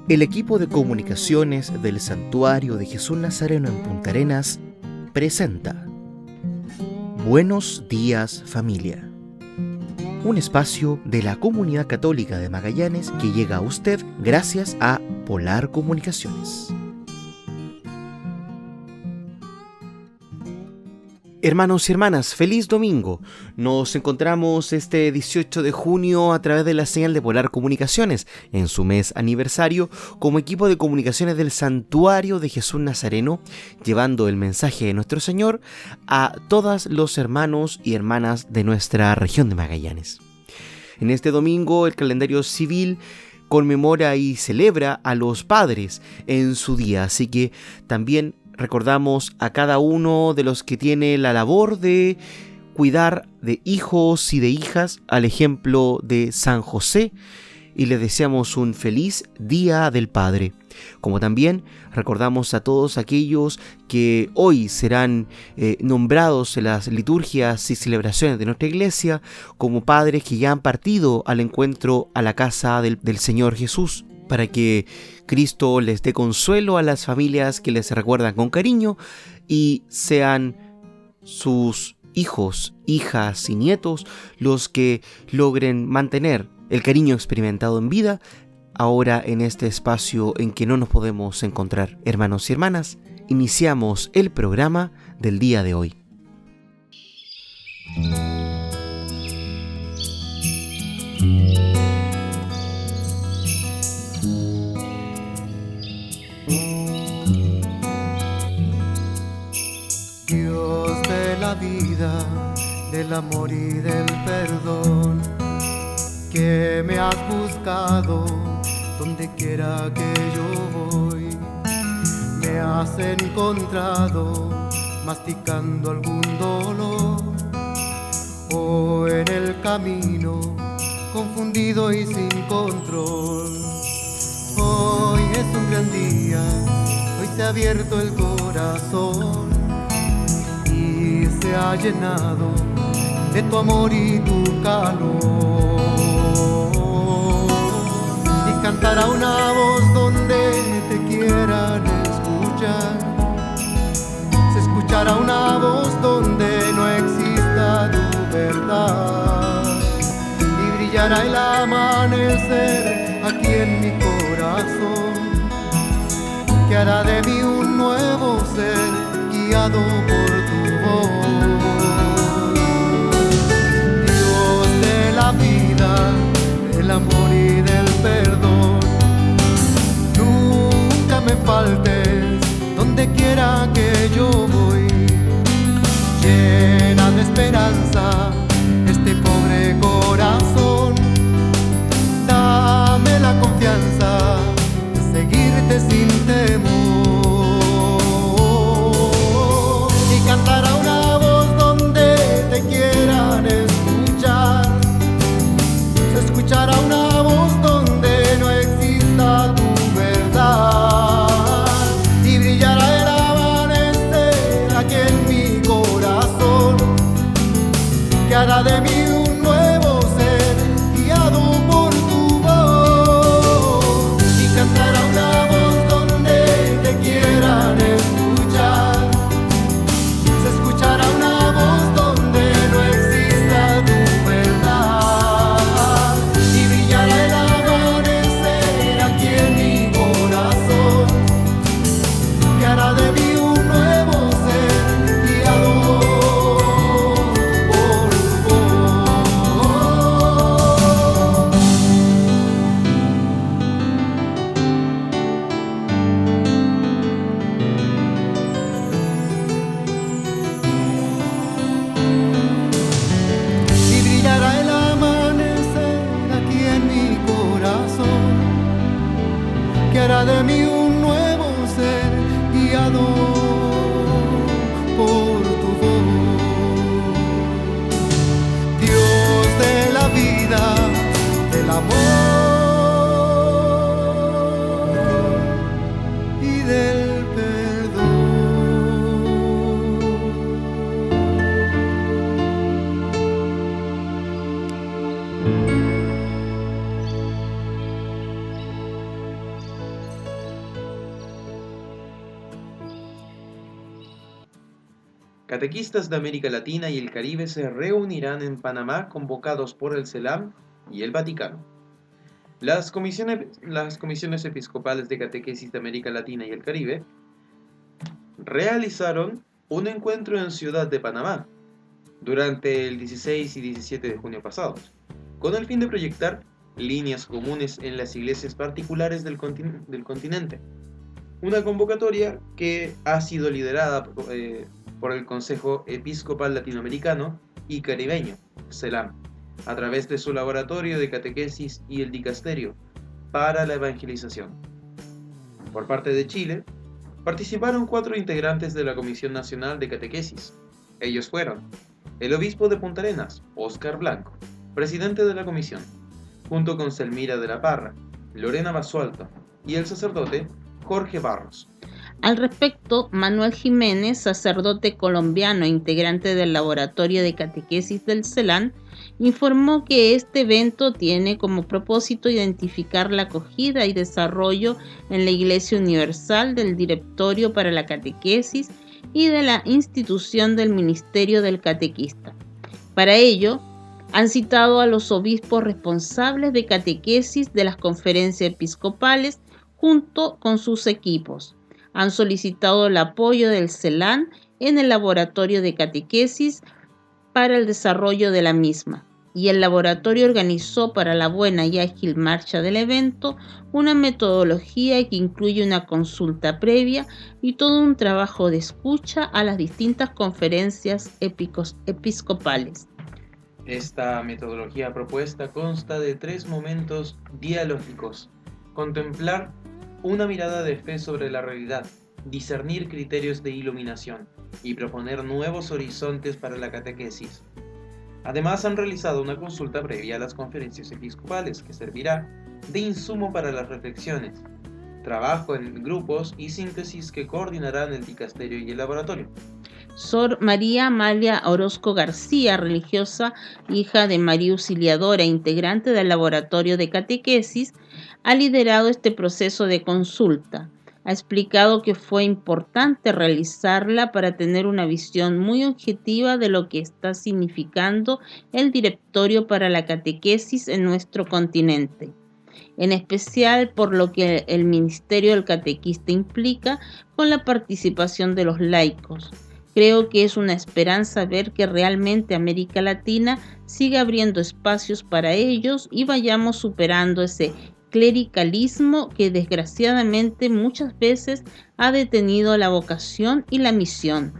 El equipo de comunicaciones del Santuario de Jesús Nazareno en Punta Arenas presenta Buenos días, familia. Un espacio de la Comunidad Católica de Magallanes que llega a usted gracias a Polar Comunicaciones. Hermanos y hermanas, feliz domingo. Nos encontramos este 18 de junio a través de la señal de Polar Comunicaciones, en su mes aniversario, como equipo de comunicaciones del Santuario de Jesús Nazareno, llevando el mensaje de nuestro Señor a todos los hermanos y hermanas de nuestra región de Magallanes. En este domingo, el calendario civil conmemora y celebra a los padres en su día, así que también recordamos a cada uno de los que tiene la labor de cuidar de hijos y de hijas, al ejemplo de San José, y les deseamos un feliz Día del Padre. Como también recordamos a todos aquellos que hoy serán nombrados en las liturgias y celebraciones de nuestra iglesia como padres que ya han partido al encuentro a la casa del Señor Jesús, para que Cristo les dé consuelo a las familias que les recuerdan con cariño y sean sus hijos, hijas y nietos los que logren mantener el cariño experimentado en vida, ahora en este espacio en que no nos podemos encontrar. Hermanos y hermanas, iniciamos el programa del día de hoy. Dios de la vida, del amor y del perdón, que me has buscado donde quiera que yo voy, me has encontrado masticando algún dolor o en el camino confundido y sin control. Hoy es un gran día, hoy se ha abierto el corazón y se ha llenado de tu amor y tu calor. Y cantará una voz donde te quieran escuchar. Se escuchará una voz donde no exista tu verdad. Y brillará el amanecer aquí en mi corazón, que hará de mí un nuevo ser guiado por tu voz. Dios de la vida, del amor y del perdón, nunca me faltes donde quiera que yo voy. Llena de esperanza este pobre corazón, dame la confianza de seguirte sin temor. Y cantará una voz donde te quieran escuchar. Se escuchará una voz donde no exista tu verdad. Y brillará el amanecer aquí en mi corazón, que hará de mí un nuevo ser guiado por tu voz. Y cantará una voz donde te quieran escuchar. Se escuchará una voz donde no exista tu verdad. Y brillará el amanecer aquí en mi corazón, que hará de mí un nuevo ser guiado por tu voz. Y brillará el amanecer aquí en mi corazón, que hará de mí un nuevo ser guiado por tu voz. Dios de la vida, del amor y del perdón. Catequistas de América Latina y el Caribe se reunirán en Panamá convocados por el CELAM y el Vaticano. Las comisiones episcopales de catequesis de América Latina y el Caribe realizaron un encuentro en Ciudad de Panamá durante el 16 y 17 de junio pasados, con el fin de proyectar líneas comunes en las iglesias particulares del continente. Una convocatoria que ha sido liderada por el Consejo Episcopal Latinoamericano y Caribeño, CELAM, a través de su laboratorio de catequesis y el dicasterio para la evangelización. Por parte de Chile, participaron 4 integrantes de la Comisión Nacional de Catequesis. Ellos fueron el obispo de Punta Arenas, Óscar Blanco, presidente de la comisión, junto con Selmira de la Parra, Lorena Basualto y el sacerdote Jorge Barros. Al respecto, Manuel Jiménez, sacerdote colombiano e integrante del laboratorio de catequesis del CELAM, informó que este evento tiene como propósito identificar la acogida y desarrollo en la Iglesia Universal del Directorio para la Catequesis y de la institución del Ministerio del Catequista. Para ello, han citado a los obispos responsables de catequesis de las conferencias episcopales junto con sus equipos. Han solicitado el apoyo del CELAM en el laboratorio de catequesis para el desarrollo de la misma, y el laboratorio organizó para la buena y ágil marcha del evento una metodología que incluye una consulta previa y todo un trabajo de escucha a las distintas conferencias episcopales. Esta metodología propuesta consta de 3 momentos dialógicos: contemplar una mirada de fe sobre la realidad, discernir criterios de iluminación y proponer nuevos horizontes para la catequesis. Además, han realizado una consulta previa a las conferencias episcopales que servirá de insumo para las reflexiones, trabajo en grupos y síntesis que coordinarán el dicasterio y el laboratorio. Sor María Amalia Orozco García, religiosa, hija de María Auxiliadora, integrante del laboratorio de catequesis, ha liderado este proceso de consulta. Ha explicado que fue importante realizarla para tener una visión muy objetiva de lo que está significando el Directorio para la Catequesis en nuestro continente, en especial por lo que el Ministerio del Catequista implica con la participación de los laicos. Creo que es una esperanza ver que realmente América Latina siga abriendo espacios para ellos y vayamos superando ese clericalismo que desgraciadamente muchas veces ha detenido la vocación y la misión.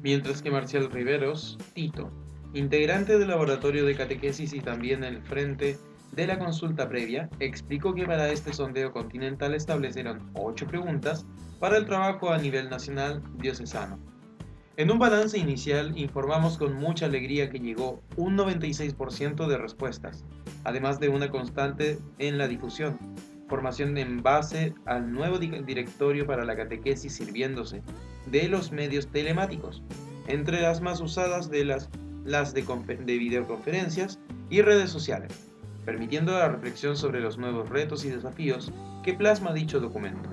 Mientras que Marcial Riveros Tito, integrante del laboratorio de catequesis y también el frente de la consulta previa, explicó que para este sondeo continental establecieron 8 preguntas para el trabajo a nivel nacional diocesano. En un balance inicial informamos con mucha alegría que llegó un 96% de respuestas, además de una constante en la difusión, formación en base al nuevo directorio para la catequesis sirviéndose de los medios telemáticos, entre las más usadas de las de videoconferencias y redes sociales, permitiendo la reflexión sobre los nuevos retos y desafíos que plasma dicho documento.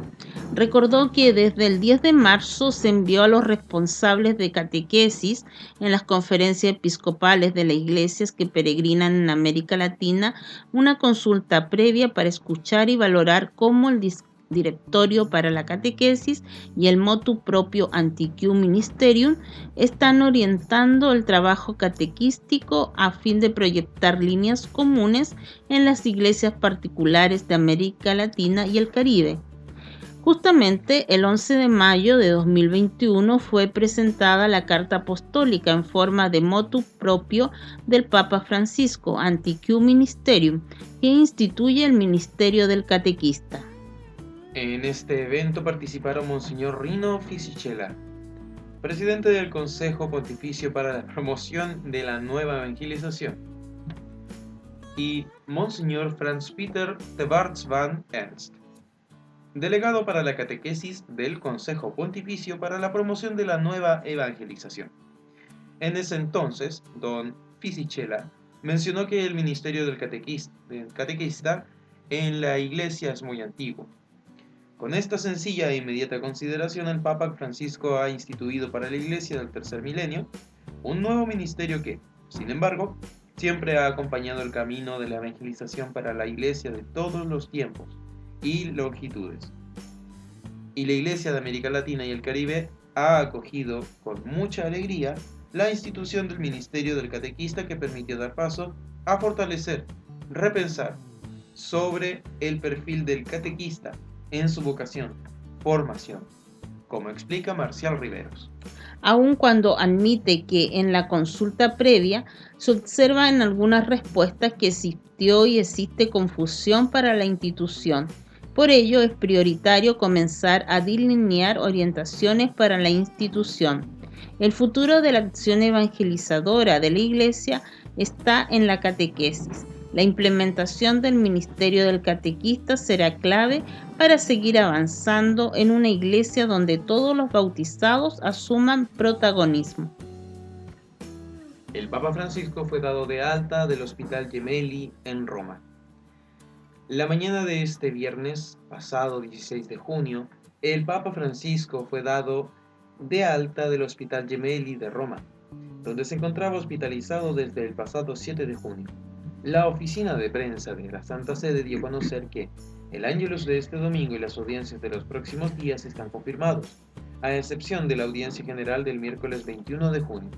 Recordó que desde el 10 de marzo se envió a los responsables de catequesis en las conferencias episcopales de las iglesias que peregrinan en América Latina una consulta previa para escuchar y valorar cómo el Directorio para la Catequesis y el motu propio Antiquium Ministerium están orientando el trabajo catequístico a fin de proyectar líneas comunes en las iglesias particulares de América Latina y el Caribe. Justamente el 11 de mayo de 2021 fue presentada la Carta Apostólica en forma de motu propio del Papa Francisco, Antiquium Ministerium, que instituye el Ministerio del Catequista. En este evento participaron Monseñor Rino Fisichella, presidente del Consejo Pontificio para la Promoción de la Nueva Evangelización, y Monseñor Franz Peter de Bartz van Ernst, delegado para la catequesis del Consejo Pontificio para la Promoción de la Nueva Evangelización. En ese entonces, don Fisichella mencionó que el ministerio del catequista en la Iglesia es muy antiguo, Con esta sencilla e inmediata consideración, el Papa Francisco ha instituido para la Iglesia del tercer milenio un nuevo ministerio que, sin embargo, siempre ha acompañado el camino de la evangelización para la Iglesia de todos los tiempos y longitudes. Y la Iglesia de América Latina y el Caribe ha acogido con mucha alegría la institución del ministerio del catequista, que permitió dar paso a fortalecer, repensar sobre el perfil del catequista en su vocación, formación, como explica Marcial Riveros. Aun cuando admite que en la consulta previa se observa en algunas respuestas que existió y existe confusión para la institución. Por ello es prioritario comenzar a delinear orientaciones para la institución. El futuro de la acción evangelizadora de la Iglesia está en la catequesis. La implementación del ministerio del catequista será clave para seguir avanzando en una iglesia donde todos los bautizados asuman protagonismo. El Papa Francisco fue dado de alta del Hospital Gemelli en Roma. La mañana de este viernes, pasado 16 de junio, el Papa Francisco fue dado de alta del Hospital Gemelli de Roma, donde se encontraba hospitalizado desde el pasado 7 de junio. La oficina de prensa de la Santa Sede dio a conocer que el Ángelus de este domingo y las audiencias de los próximos días están confirmados, a excepción de la audiencia general del miércoles 21 de junio.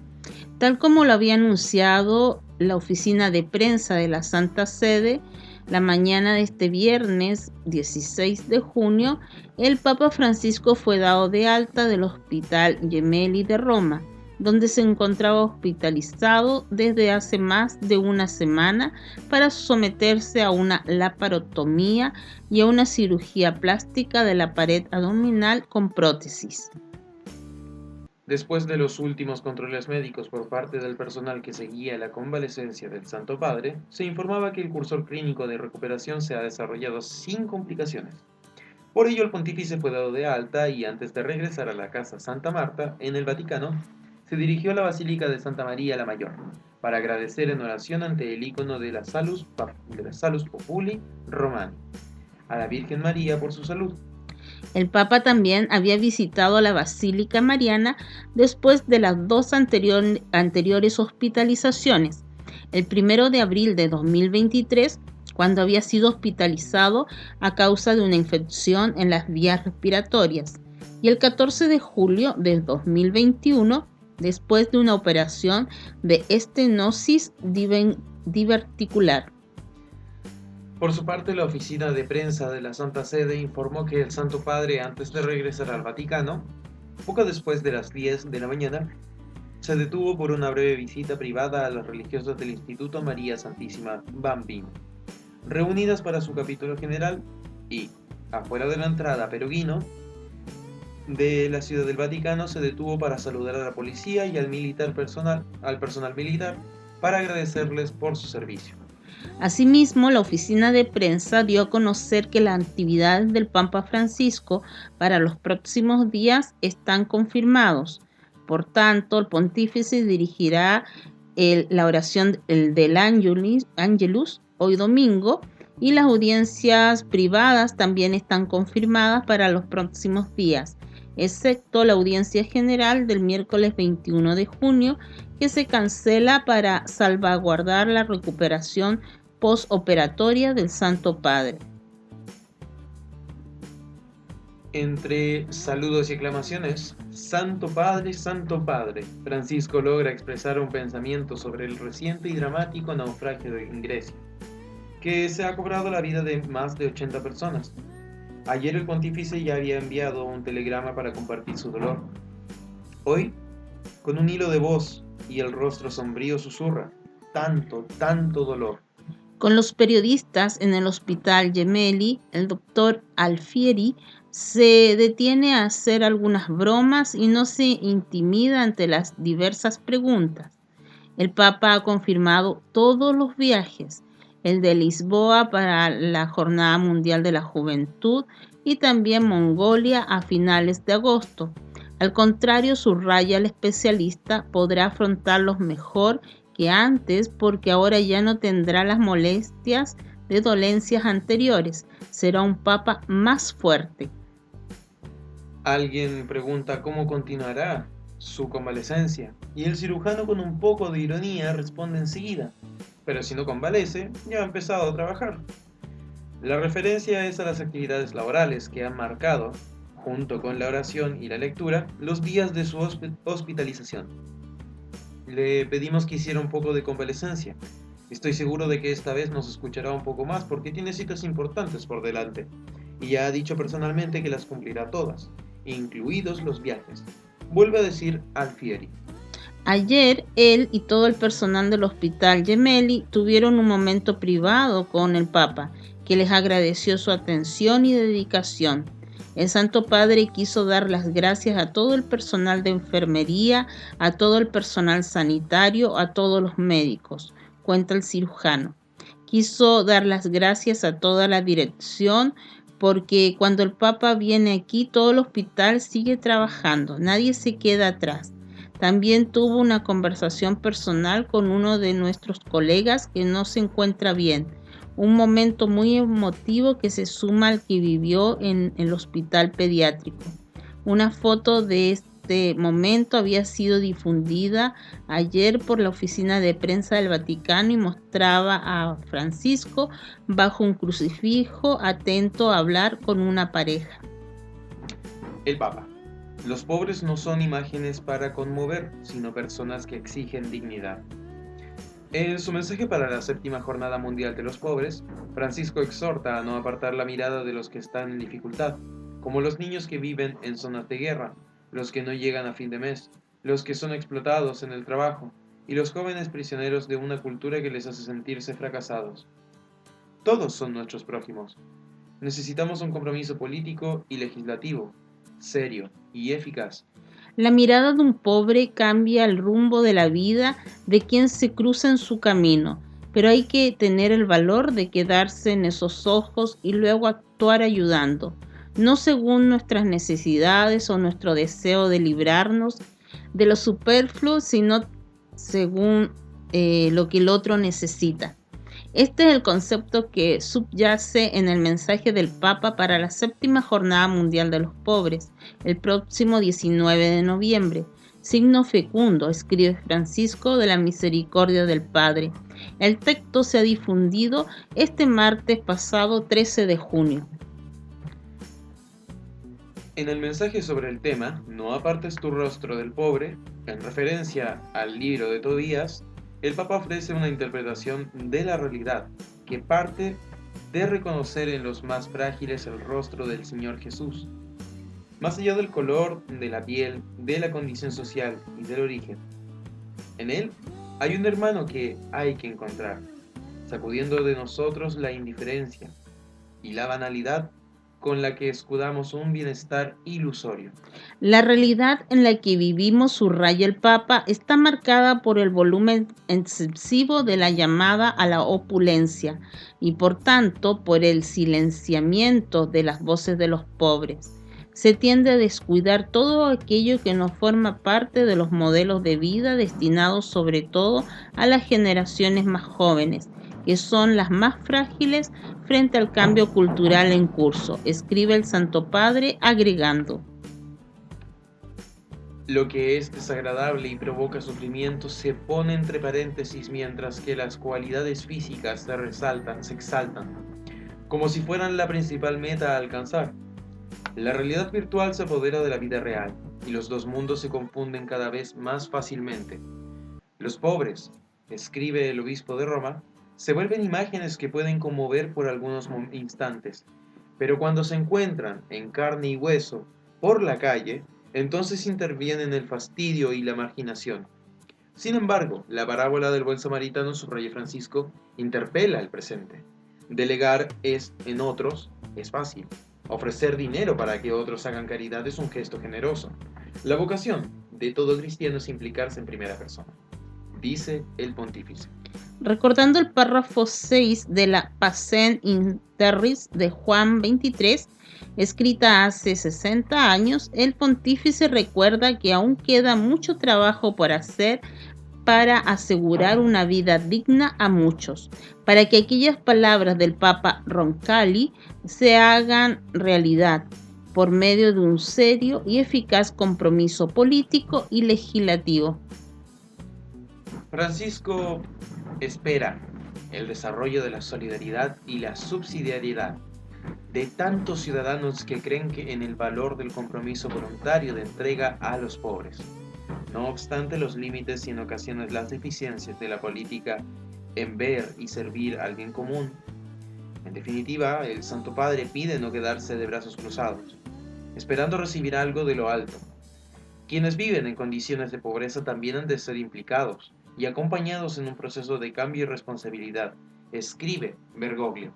Tal como lo había anunciado la oficina de prensa de la Santa Sede, la mañana de este viernes 16 de junio, el Papa Francisco fue dado de alta del Hospital Gemelli de Roma, donde se encontraba hospitalizado desde hace más de una semana para someterse a una laparotomía y a una cirugía plástica de la pared abdominal con prótesis. Después de los últimos controles médicos por parte del personal que seguía la convalecencia del Santo Padre, se informaba que el cursor clínico de recuperación se ha desarrollado sin complicaciones. Por ello, el pontífice fue dado de alta y antes de regresar a la casa Santa Marta, en el Vaticano, se dirigió a la Basílica de Santa María la Mayor para agradecer en oración ante el ícono de la Salus Populi Romani, a la Virgen María por su salud. El Papa también había visitado la Basílica Mariana después de las dos anteriores hospitalizaciones. El 1 de abril de 2023, cuando había sido hospitalizado a causa de una infección en las vías respiratorias, y el 14 de julio de 2021, después de una operación de estenosis diverticular. Por su parte, la oficina de prensa de la Santa Sede informó que el Santo Padre, antes de regresar al Vaticano, poco después de las 10 de la mañana, se detuvo por una breve visita privada a las religiosas del Instituto María Santísima Bambino, reunidas para su capítulo general, y, afuera de la entrada Perugino de la Ciudad del Vaticano, se detuvo para saludar a la policía y al personal militar para agradecerles por su servicio. Asimismo, la oficina de prensa dio a conocer que las actividades del Papa Francisco para los próximos días están confirmados. Por tanto, el pontífice dirigirá la oración del Angelus hoy domingo, y las audiencias privadas también están confirmadas para los próximos días, excepto la audiencia general del miércoles 21 de junio, que se cancela para salvaguardar la recuperación postoperatoria del Santo Padre. Entre saludos y aclamaciones, Santo Padre, Francisco logra expresar un pensamiento sobre el reciente y dramático naufragio en Grecia, que se ha cobrado la vida de más de 80 personas. Ayer el pontífice ya había enviado un telegrama para compartir su dolor. Hoy, con un hilo de voz y el rostro sombrío, susurra: tanto dolor. Con los periodistas en el Hospital Gemelli, el doctor Alfieri se detiene a hacer algunas bromas y no se intimida ante las diversas preguntas. El Papa ha confirmado todos los viajes, el de Lisboa para la Jornada Mundial de la Juventud y también Mongolia a finales de agosto. Al contrario, subraya el especialista, podrá afrontarlos mejor que antes porque ahora ya no tendrá las molestias de dolencias anteriores. Será un Papa más fuerte. Alguien pregunta cómo continuará su convalecencia y el cirujano con un poco de ironía responde enseguida, pero si no convalece, ya ha empezado a trabajar. La referencia es a las actividades laborales que han marcado, junto con la oración y la lectura, los días de su hospitalización. Le pedimos que hiciera un poco de convalecencia. Estoy seguro de que esta vez nos escuchará un poco más porque tiene citas importantes por delante y ya ha dicho personalmente que las cumplirá todas, incluidos los viajes. Vuelve a decir Alfieri. Ayer él y todo el personal del Hospital Gemelli tuvieron un momento privado con el Papa, que les agradeció su atención y dedicación. El Santo Padre quiso dar las gracias a todo el personal de enfermería, a todo el personal sanitario, a todos los médicos, cuenta el cirujano. Quiso dar las gracias a toda la dirección, porque cuando el Papa viene aquí, todo el hospital sigue trabajando, nadie se queda atrás. También tuvo una conversación personal con uno de nuestros colegas que no se encuentra bien. Un momento muy emotivo que se suma al que vivió en el hospital pediátrico. Una foto de este momento había sido difundida ayer por la oficina de prensa del Vaticano y mostraba a Francisco bajo un crucifijo atento a hablar con una pareja. El Papa. Los pobres no son imágenes para conmover, sino personas que exigen dignidad. En su mensaje para la 7ª Jornada Mundial de los Pobres, Francisco exhorta a no apartar la mirada de los que están en dificultad, como los niños que viven en zonas de guerra, los que no llegan a fin de mes, los que son explotados en el trabajo y los jóvenes prisioneros de una cultura que les hace sentirse fracasados. Todos son nuestros prójimos. Necesitamos un compromiso político y legislativo, serio y eficaz. La mirada de un pobre cambia el rumbo de la vida de quien se cruza en su camino, pero hay que tener el valor de quedarse en esos ojos y luego actuar ayudando, no según nuestras necesidades o nuestro deseo de librarnos de lo superfluo, sino según lo que el otro necesita. Este es el concepto que subyace en el mensaje del Papa para la 7ª Jornada Mundial de los Pobres, el próximo 19 de noviembre. Signo fecundo, escribe Francisco, de la misericordia del Padre. El texto se ha difundido este martes pasado 13 de junio. En el mensaje sobre el tema, No apartes tu rostro del pobre, en referencia al libro de Tobías, el Papa ofrece una interpretación de la realidad que parte de reconocer en los más frágiles el rostro del Señor Jesús. Más allá del color, de la piel, de la condición social y del origen. En él hay un hermano que hay que encontrar, sacudiendo de nosotros la indiferencia y la banalidad con la que escudamos un bienestar ilusorio. La realidad en la que vivimos, subraya el Papa, está marcada por el volumen excesivo de la llamada a la opulencia y por tanto por el silenciamiento de las voces de los pobres. Se tiende a descuidar todo aquello que no forma parte de los modelos de vida destinados sobre todo a las generaciones más jóvenes, que son las más frágiles frente al cambio cultural en curso, escribe el Santo Padre agregando. Lo que es desagradable y provoca sufrimiento se pone entre paréntesis mientras que las cualidades físicas se exaltan, como si fueran la principal meta a alcanzar. La realidad virtual se apodera de la vida real y los dos mundos se confunden cada vez más fácilmente. Los pobres, escribe el obispo de Roma, se vuelven imágenes que pueden conmover por algunos instantes, pero cuando se encuentran en carne y hueso por la calle, entonces intervienen el fastidio y la marginación. Sin embargo, la parábola del buen samaritano, subraya Francisco, interpela al presente. Delegar en otros es fácil. Ofrecer dinero para que otros hagan caridad es un gesto generoso. La vocación de todo cristiano es implicarse en primera persona, dice el pontífice. Recordando el párrafo 6 de la Pacem in Terris de Juan 23, escrita hace 60 años, el pontífice recuerda que aún queda mucho trabajo por hacer para asegurar una vida digna a muchos, para que aquellas palabras del Papa Roncalli se hagan realidad. por medio de un serio y eficaz compromiso político y legislativo. Francisco espera el desarrollo de la solidaridad y la subsidiariedad de tantos ciudadanos que creen en el valor del compromiso voluntario de entrega a los pobres. No obstante los límites y en ocasiones las deficiencias de la política en ver y servir al bien común. En definitiva, el Santo Padre pide no quedarse de brazos cruzados, esperando recibir algo de lo alto. Quienes viven en condiciones de pobreza también han de ser implicados y acompañados en un proceso de cambio y responsabilidad, escribe Bergoglio.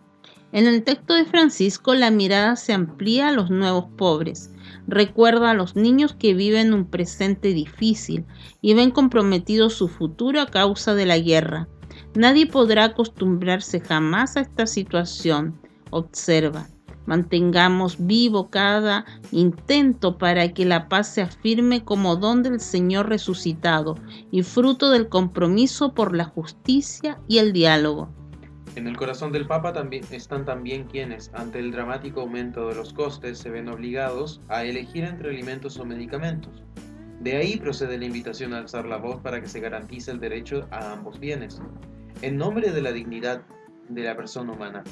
En el texto de Francisco, la mirada se amplía a los nuevos pobres. Recuerda a los niños que viven un presente difícil y ven comprometido su futuro a causa de la guerra. Nadie podrá acostumbrarse jamás a esta situación, observa. Mantengamos vivo cada intento para que la paz se afirme como don del Señor resucitado y fruto del compromiso por la justicia y el diálogo. En el corazón del Papa están también quienes, ante el dramático aumento de los costes, se ven obligados a elegir entre alimentos o medicamentos. De ahí procede la invitación a alzar la voz para que se garantice el derecho a ambos bienes, en nombre de la dignidad de la persona humana.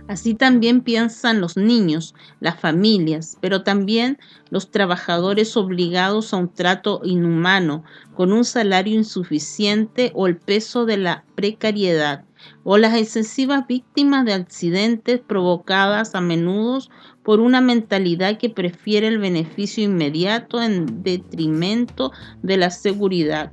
Así también piensan los niños, las familias, pero también los trabajadores obligados a un trato inhumano, con un salario insuficiente o el peso de la precariedad, o las excesivas víctimas de accidentes provocadas a menudo por una mentalidad que prefiere el beneficio inmediato en detrimento de la seguridad.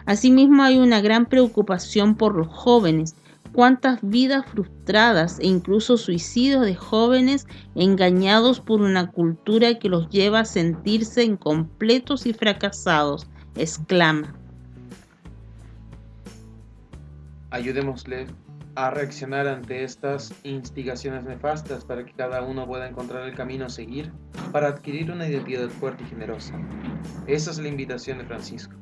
Asimismo, hay una gran preocupación por los jóvenes. Cuántas vidas frustradas e incluso suicidios de jóvenes engañados por una cultura que los lleva a sentirse incompletos y fracasados, exclama. Ayudémosle a reaccionar ante estas instigaciones nefastas para que cada uno pueda encontrar el camino a seguir para adquirir una identidad fuerte y generosa. Esa es la invitación de Francisco.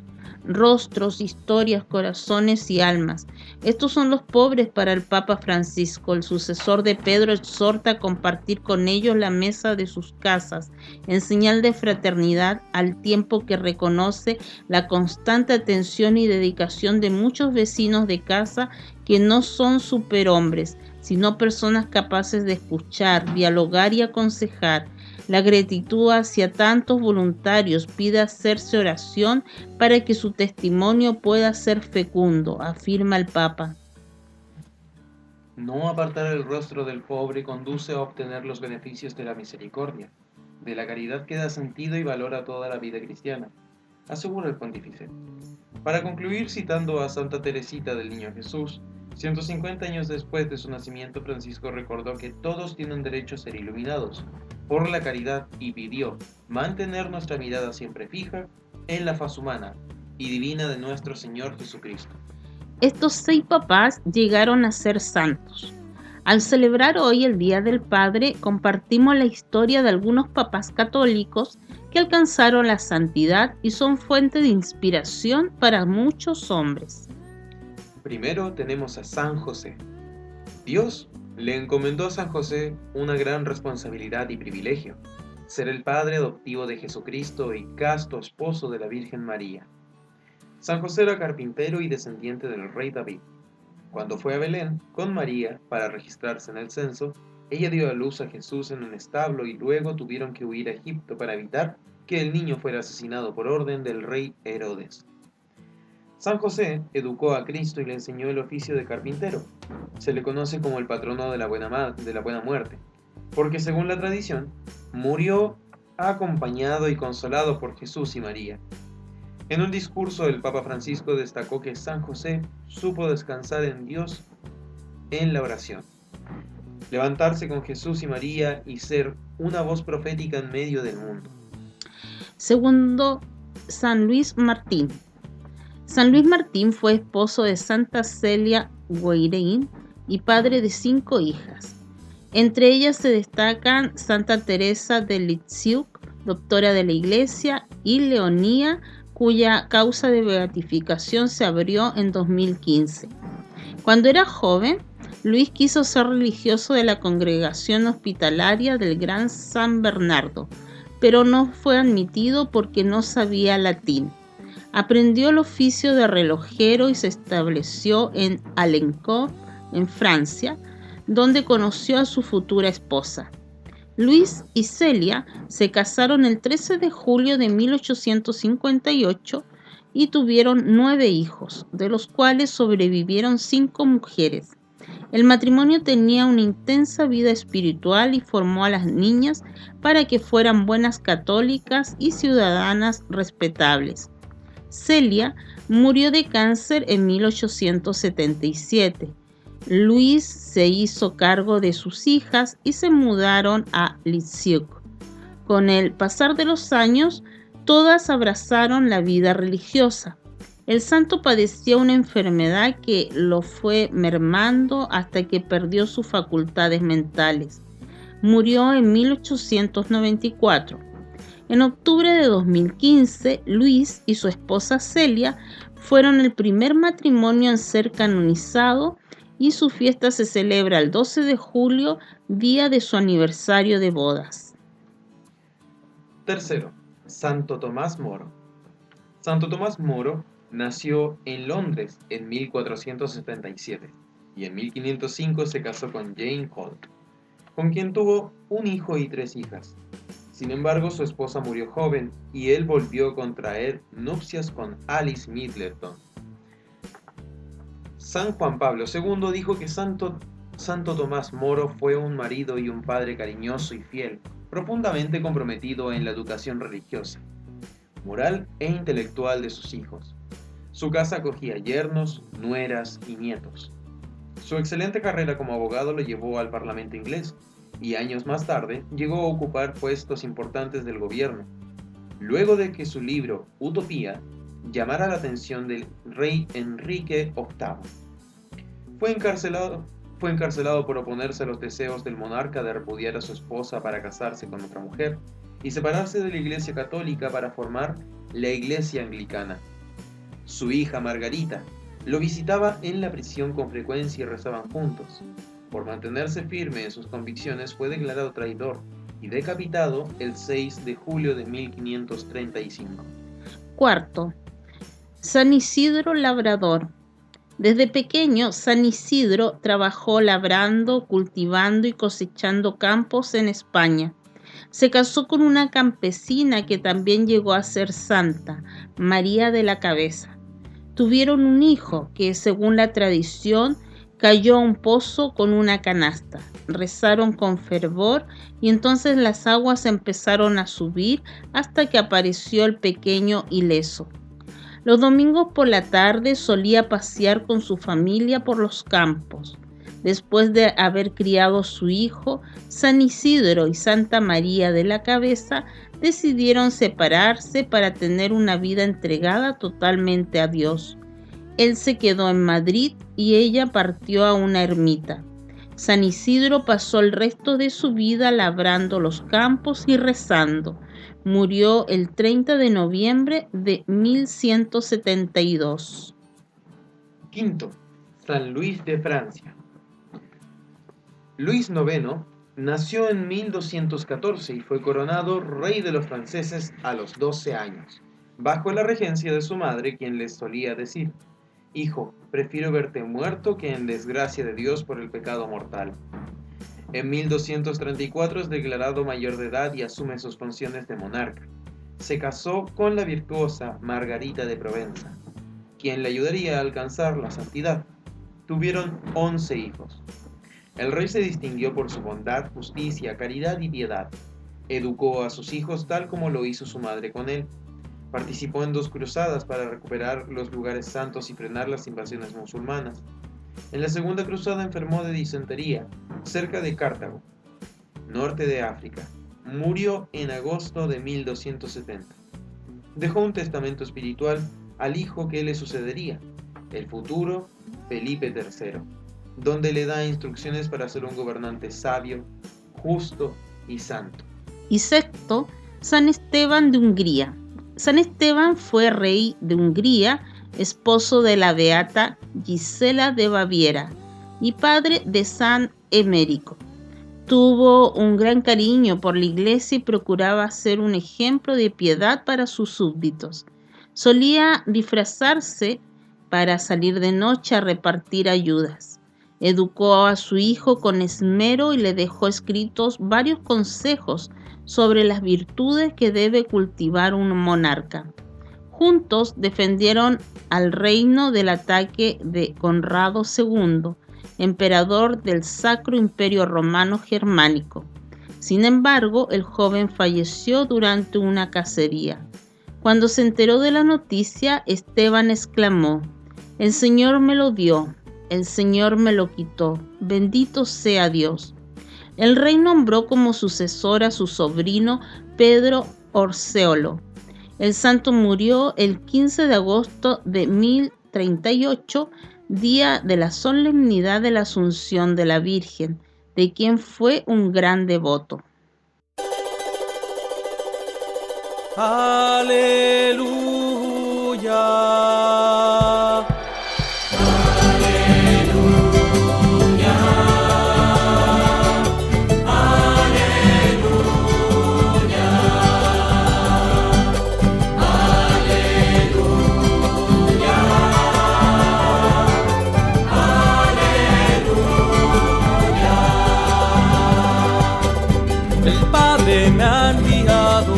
Rostros, historias, corazones y almas. Estos son los pobres para el Papa Francisco. El sucesor de Pedro exhorta a compartir con ellos la mesa de sus casas, en señal de fraternidad, al tiempo que reconoce la constante atención y dedicación de muchos vecinos de casa que no son superhombres, sino personas capaces de escuchar, dialogar y aconsejar. La gratitud hacia tantos voluntarios pide hacerse oración para que su testimonio pueda ser fecundo, afirma el Papa. No apartar el rostro del pobre conduce a obtener los beneficios de la misericordia, de la caridad que da sentido y valor a toda la vida cristiana, asegura el pontífice. Para concluir, citando a Santa Teresita del Niño Jesús, 150 años después de su nacimiento, Francisco recordó que todos tienen derecho a ser iluminados por la caridad y pidió mantener nuestra mirada siempre fija en la faz humana y divina de nuestro Señor Jesucristo. Estos 6 papás llegaron a ser santos. Al celebrar hoy el Día del Padre, compartimos la historia de algunos papás católicos que alcanzaron la santidad y son fuente de inspiración para muchos hombres. Primero tenemos a San José. Dios le encomendó a San José una gran responsabilidad y privilegio, ser el padre adoptivo de Jesucristo y casto esposo de la Virgen María. San José era carpintero y descendiente del rey David. Cuando fue a Belén con María para registrarse en el censo, ella dio a luz a Jesús en un establo y luego tuvieron que huir a Egipto para evitar que el niño fuera asesinado por orden del rey Herodes. San José educó a Cristo y le enseñó el oficio de carpintero. Se le conoce como el patrono de la buena muerte, porque según la tradición, murió acompañado y consolado por Jesús y María. En un discurso, el Papa Francisco destacó que San José supo descansar en Dios en la oración, levantarse con Jesús y María y ser una voz profética en medio del mundo. Segundo, San Luis Martín. San Luis Martín fue esposo de Santa Celia Guerin y padre de 5 hijas. Entre ellas se destacan Santa Teresa de Lisieux, doctora de la Iglesia, y Leonía, cuya causa de beatificación se abrió en 2015. Cuando era joven, Luis quiso ser religioso de la congregación hospitalaria del Gran San Bernardo, pero no fue admitido porque no sabía latín. Aprendió el oficio de relojero y se estableció en Alençon, en Francia, donde conoció a su futura esposa. Luis y Celia se casaron el 13 de julio de 1858 y tuvieron 9 hijos, de los cuales sobrevivieron 5 mujeres. El matrimonio tenía una intensa vida espiritual y formó a las niñas para que fueran buenas católicas y ciudadanas respetables. Celia murió de cáncer en 1877. Luis se hizo cargo de sus hijas y se mudaron a Lisieux. Con el pasar de los años, todas abrazaron la vida religiosa. El santo padecía una enfermedad que lo fue mermando hasta que perdió sus facultades mentales. Murió en 1894. En octubre de 2015, Luis y su esposa Celia fueron el primer matrimonio en ser canonizado y su fiesta se celebra el 12 de julio, día de su aniversario de bodas. Tercero, Santo Tomás Moro. Santo Tomás Moro nació en Londres en 1477 y en 1505 se casó con Jane Holt, con quien tuvo un hijo y 3 hijas. Sin embargo, su esposa murió joven y él volvió a contraer nupcias con Alice Middleton. San Juan Pablo II dijo que Santo Tomás Moro fue un marido y un padre cariñoso y fiel, profundamente comprometido en la educación religiosa, moral e intelectual de sus hijos. Su casa acogía yernos, nueras y nietos. Su excelente carrera como abogado lo llevó al Parlamento inglés y años más tarde llegó a ocupar puestos importantes del gobierno, luego de que su libro Utopía llamara la atención del rey Enrique VIII. Fue encarcelado por oponerse a los deseos del monarca de repudiar a su esposa para casarse con otra mujer y separarse de la Iglesia Católica para formar la Iglesia Anglicana. Su hija Margarita lo visitaba en la prisión con frecuencia y rezaban juntos. Por mantenerse firme en sus convicciones fue declarado traidor y decapitado el 6 de julio de 1535. Cuarto, San Isidro Labrador. Desde pequeño, San Isidro trabajó labrando, cultivando y cosechando campos en España. Se casó con una campesina que también llegó a ser santa, María de la Cabeza. Tuvieron un hijo que, según la tradición, cayó a un pozo con una canasta. Rezaron con fervor y entonces las aguas empezaron a subir hasta que apareció el pequeño ileso. Los domingos por la tarde solía pasear con su familia por los campos. Después de haber criado a su hijo, San Isidro y Santa María de la Cabeza decidieron separarse para tener una vida entregada totalmente a Dios. Él se quedó en Madrid y ella partió a una ermita. San Isidro pasó el resto de su vida labrando los campos y rezando. Murió el 30 de noviembre de 1172. Quinto, San Luis de Francia. Luis IX nació en 1214 y fue coronado rey de los franceses a los 12 años, bajo la regencia de su madre, quien les solía decir: «Hijo, prefiero verte muerto que en desgracia de Dios por el pecado mortal». En 1234 es declarado mayor de edad y asume sus funciones de monarca. Se casó con la virtuosa Margarita de Provenza, quien le ayudaría a alcanzar la santidad. Tuvieron 11 hijos. El rey se distinguió por su bondad, justicia, caridad y piedad. Educó a sus hijos tal como lo hizo su madre con él. Participó en 2 cruzadas para recuperar los lugares santos y frenar las invasiones musulmanas. En la segunda cruzada enfermó de disentería, cerca de Cartago, norte de África. Murió en agosto de 1270. Dejó un testamento espiritual al hijo que le sucedería, el futuro Felipe III, donde le da instrucciones para ser un gobernante sabio, justo y santo. Y sexto, San Esteban de Hungría. San Esteban fue rey de Hungría, esposo de la beata Gisela de Baviera. y padre de San Emérico. Tuvo un gran cariño por la iglesia y procuraba ser un ejemplo de piedad para sus súbditos. Solía disfrazarse para salir de noche a repartir ayudas. Educó a su hijo con esmero y le dejó escritos varios consejos sobre las virtudes que debe cultivar un monarca. Juntos defendieron al reino del ataque de Conrado II, emperador del Sacro Imperio Romano Germánico. Sin embargo, el joven falleció durante una cacería. Cuando se enteró de la noticia, Esteban exclamó: «El Señor me lo dio, el Señor me lo quitó, bendito sea Dios». El rey nombró como sucesor a su sobrino Pedro Orseolo. El santo murió el 15 de agosto de 1038, día de la solemnidad de la Asunción de la Virgen, de quien fue un gran devoto. Aleluya. Me ha enviado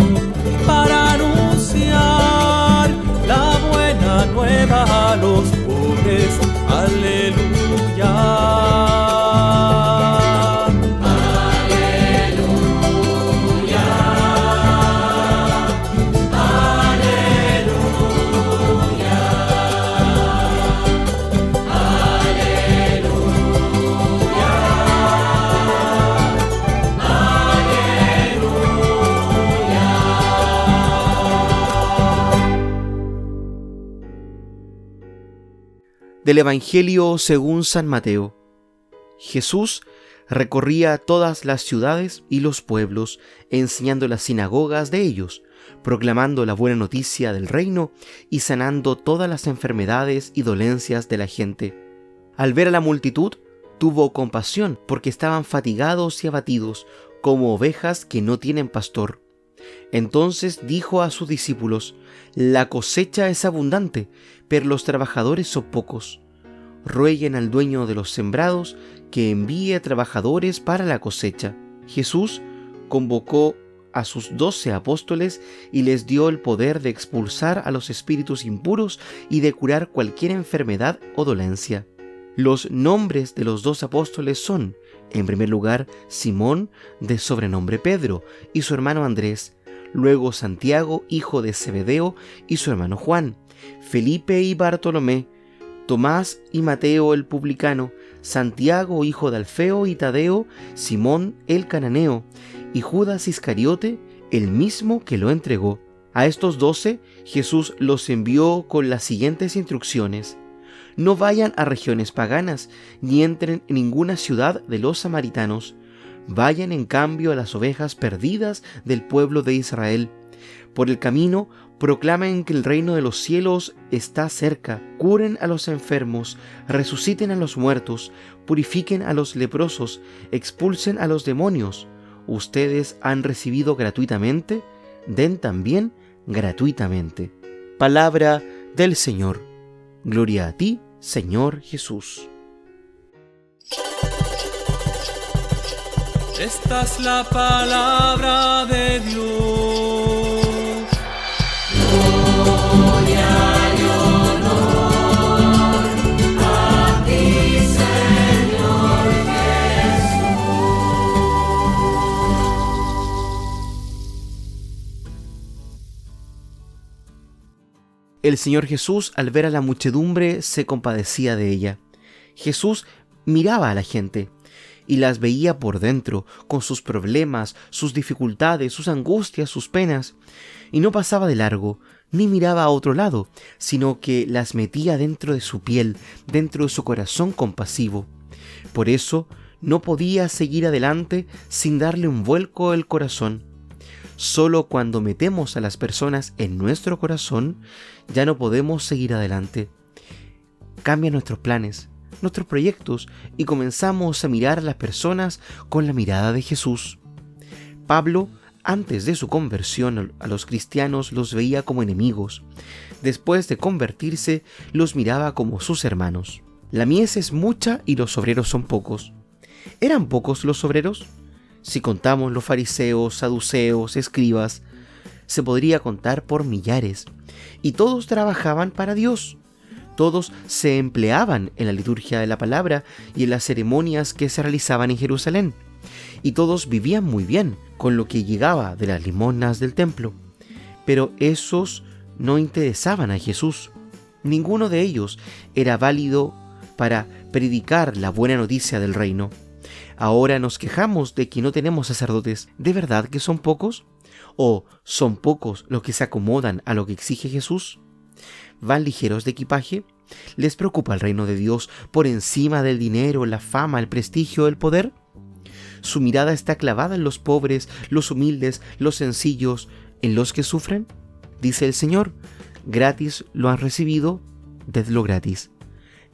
para anunciar la buena nueva a los pobres. Aleluya. Del Evangelio según San Mateo. Jesús recorría todas las ciudades y los pueblos, enseñando en las sinagogas de ellos, proclamando la buena noticia del reino y sanando todas las enfermedades y dolencias de la gente. Al ver a la multitud, tuvo compasión, porque estaban fatigados y abatidos, como ovejas que no tienen pastor. Entonces dijo a sus discípulos: «La cosecha es abundante, pero los trabajadores son pocos. Rueguen al dueño de los sembrados que envíe trabajadores para la cosecha». Jesús convocó a sus 12 apóstoles y les dio el poder de expulsar a los espíritus impuros y de curar cualquier enfermedad o dolencia. Los nombres de los 2 apóstoles son, en primer lugar, Simón, de sobrenombre Pedro, y su hermano Andrés; luego Santiago, hijo de Zebedeo, y su hermano Juan; Felipe y Bartolomé; Tomás y Mateo el publicano; Santiago, hijo de Alfeo y Tadeo; Simón el cananeo; y Judas Iscariote, el mismo que lo entregó. A estos 12 Jesús los envió con las siguientes instrucciones: «No vayan a regiones paganas, ni entren en ninguna ciudad de los samaritanos. Vayan en cambio a las ovejas perdidas del pueblo de Israel. Por el camino proclamen que el reino de los cielos está cerca. Curen a los enfermos, resuciten a los muertos, purifiquen a los leprosos, expulsen a los demonios. Ustedes han recibido gratuitamente, den también gratuitamente». Palabra del Señor. Gloria a ti, Señor Jesús. Esta es la palabra de Dios. Gloria y honor a ti, Señor El Señor Jesús, al ver a la muchedumbre, se compadecía de ella. Jesús miraba a la gente y las veía por dentro, con sus problemas, sus dificultades, sus angustias, sus penas, y no pasaba de largo, ni miraba a otro lado, sino que las metía dentro de su piel, dentro de su corazón compasivo. Por eso no podía seguir adelante sin darle un vuelco al corazón. Solo cuando metemos a las personas en nuestro corazón, ya no podemos seguir adelante. Cambia nuestros planes, nuestros proyectos y comenzamos a mirar a las personas con la mirada de Jesús. Pablo, antes de su conversión, a los cristianos los veía como enemigos. Después de convertirse, los miraba como sus hermanos. La mies es mucha y los obreros son pocos. ¿Eran pocos los obreros? Si contamos los fariseos, saduceos, escribas, se podría contar por millares. Y todos trabajaban para Dios. Todos se empleaban en la liturgia de la palabra y en las ceremonias que se realizaban en Jerusalén. Y todos vivían muy bien con lo que llegaba de las limosnas del templo. Pero esos no interesaban a Jesús. Ninguno de ellos era válido para predicar la buena noticia del reino. Ahora nos quejamos de que no tenemos sacerdotes. ¿De verdad que son pocos? ¿O son pocos los que se acomodan a lo que exige Jesús? ¿Van ligeros de equipaje? ¿Les preocupa el reino de Dios por encima del dinero, la fama, el prestigio, el poder? ¿Su mirada está clavada en los pobres, los humildes, los sencillos, en los que sufren? Dice el Señor, gratis lo han recibido, dadlo gratis.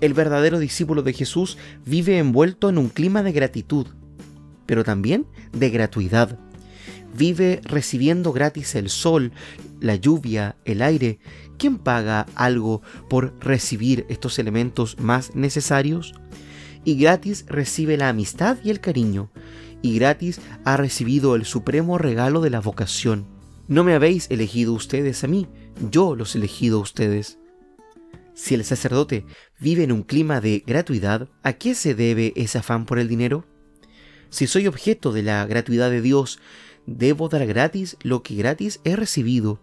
El verdadero discípulo de Jesús vive envuelto en un clima de gratitud, pero también de gratuidad. Vive recibiendo gratis el sol, la lluvia, el aire. ¿Quién paga algo por recibir estos elementos más necesarios? Y gratis recibe la amistad y el cariño, y gratis ha recibido el supremo regalo de la vocación. No me habéis elegido ustedes a mí, yo los he elegido a ustedes. Si el sacerdote vive en un clima de gratuidad, ¿a qué se debe ese afán por el dinero? Si soy objeto de la gratuidad de Dios, debo dar gratis lo que gratis he recibido.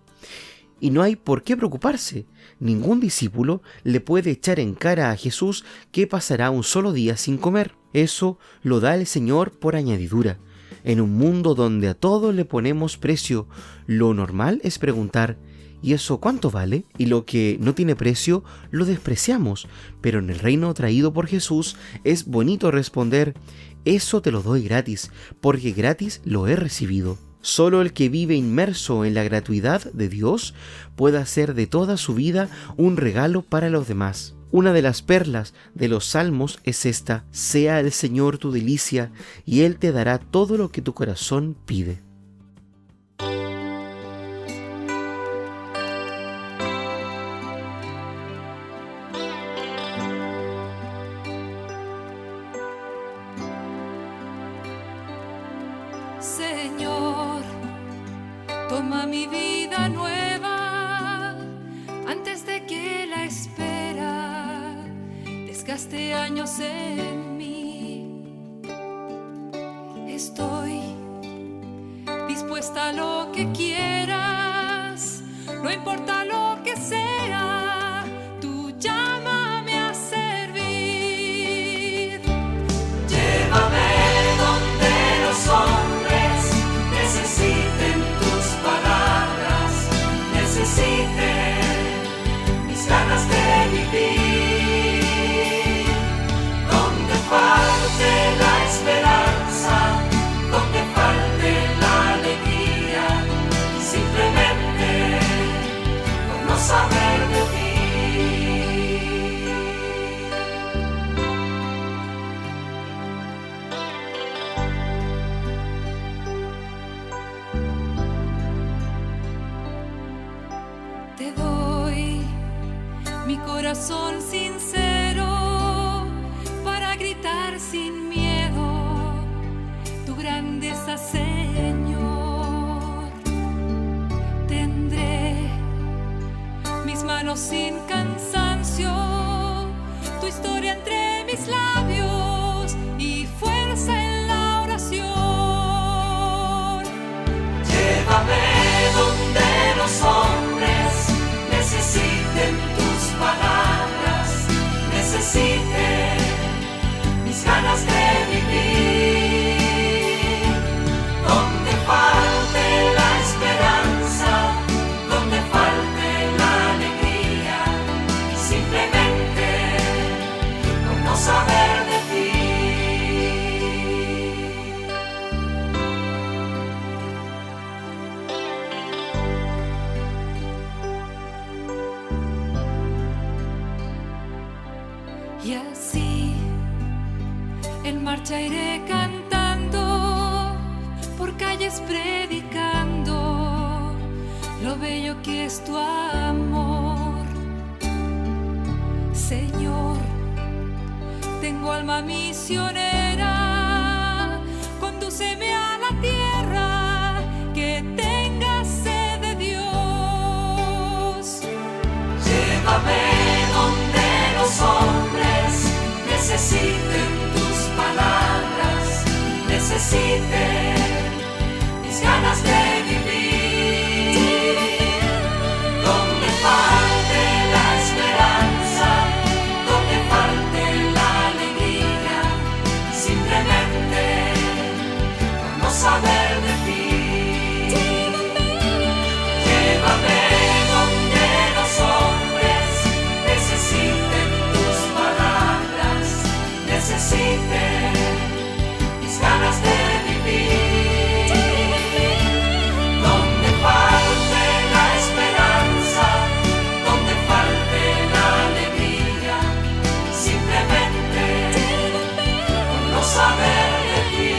Y no hay por qué preocuparse. Ningún discípulo le puede echar en cara a Jesús que pasará un solo día sin comer. Eso lo da el Señor por añadidura. En un mundo donde a todo le ponemos precio, lo normal es preguntar, ¿y eso cuánto vale? Y lo que no tiene precio lo despreciamos. Pero en el reino traído por Jesús es bonito responder, eso te lo doy gratis, porque gratis lo he recibido. Solo el que vive inmerso en la gratuidad de Dios puede hacer de toda su vida un regalo para los demás. Una de las perlas de los salmos es esta: sea el Señor tu delicia, y Él te dará todo lo que tu corazón pide. Señor, toma mi vida nueva antes de que la espera desgaste años en mí. Estoy dispuesta a lo que quieras, no importa lo que sea, tú llámame a servir. Llévame donde los hombres necesiten tus palabras, necesiten mis ganas de vivir. Donde falte la esperanza, donde falte la alegría, simplemente por no saber de ti. Te doy mi corazón sincero para gritar sin miedo tu grandeza, Señor. Tendré mis manos sin cansancio, tu historia entre mis labios y fuerza en la oración. Llévame donde los hombres necesiten tus palabras, necesiten mis ganas de vivir. Donde falte la esperanza, donde falte la alegría, simplemente por no saber de ti. marcha iré cantando, por calles predicando lo bello que es tu amor. Señor, tengo alma misionera, condúceme a la tierra que tenga sed de Dios. Llévame donde los hombres necesiten tus palabras, necesiten mis ganas de vivir. Donde falte la esperanza, donde falte la alegría, simplemente por no saber de ti. Llévame donde los hombres necesiten tus palabras, necesiten mis ganas de vivir. Donde falte la esperanza, donde falte la alegría, simplemente por no saber de ti.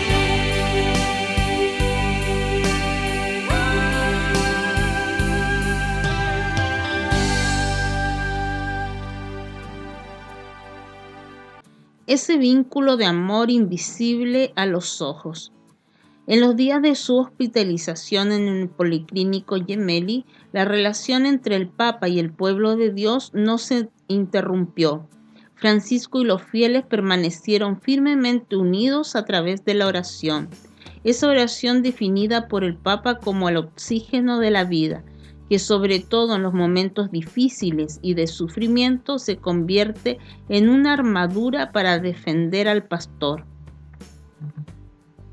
Ese vínculo de amor invisible a los ojos. En los días de su hospitalización en el Policlínico Gemelli, la relación entre el Papa y el pueblo de Dios no se interrumpió. Francisco y los fieles permanecieron firmemente unidos a través de la oración. Esa oración definida por el Papa como el oxígeno de la vida, que sobre todo en los momentos difíciles y de sufrimiento se convierte en una armadura para defender al pastor.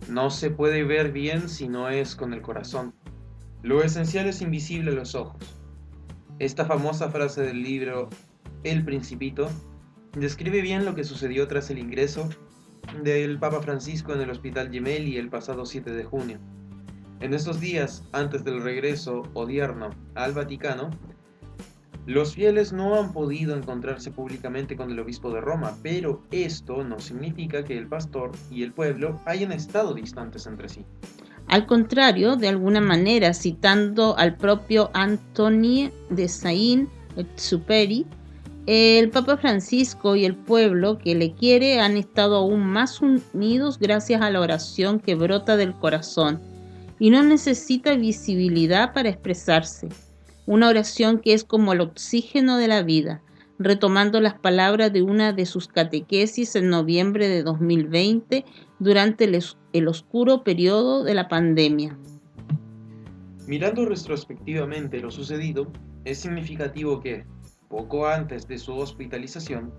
No se puede ver bien si no es con el corazón. Lo esencial es invisible a los ojos. Esta famosa frase del libro El Principito describe bien lo que sucedió tras el ingreso del Papa Francisco en el Hospital Gemelli el pasado 7 de junio. En estos días, antes del regreso odierno al Vaticano, los fieles no han podido encontrarse públicamente con el obispo de Roma, pero esto no significa que el pastor y el pueblo hayan estado distantes entre sí. Al contrario, de alguna manera, citando al propio Antoine de Saint-Exupéry, el Papa Francisco y el pueblo que le quiere han estado aún más unidos gracias a la oración que brota del corazón y no necesita visibilidad para expresarse. Una oración que es como el oxígeno de la vida, retomando las palabras de una de sus catequesis en noviembre de 2020 durante el oscuro periodo de la pandemia. Mirando retrospectivamente lo sucedido, es significativo que, poco antes de su hospitalización,